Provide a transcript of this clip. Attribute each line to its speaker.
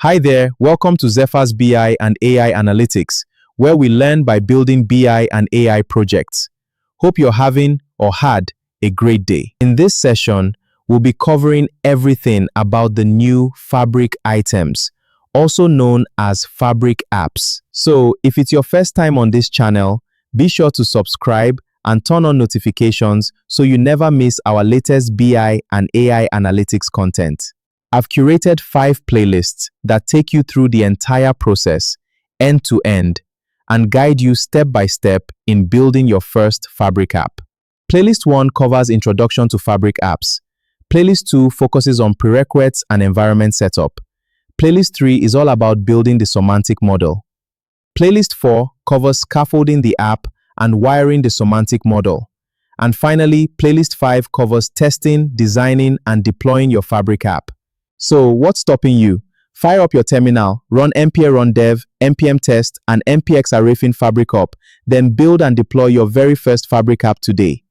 Speaker 1: Hi there, welcome to Zephyr's BI and AI Analytics, where we learn by building BI and AI projects. Hope you're having or had a great day. In this session, we'll be covering everything about the new Fabric items, also known as Fabric apps. So, if it's your first time on this channel, be sure to subscribe and turn on notifications so you never miss our latest BI and AI analytics content. I've curated 5 playlists that take you through the entire process, end to end, and guide you step by step in building your first Fabric app. Playlist 1 covers Introduction to Fabric apps. Playlist 2 focuses on prerequisites and environment setup. Playlist 3 is all about building the semantic model. Playlist 4 covers scaffolding the app and wiring the semantic model. And finally, Playlist 5 covers testing, designing, and deploying your Fabric app. So, what's stopping you? Fire up your terminal, run npm run dev, npm test, and npx arrayfin Fabric up, then build and deploy your very first Fabric app today.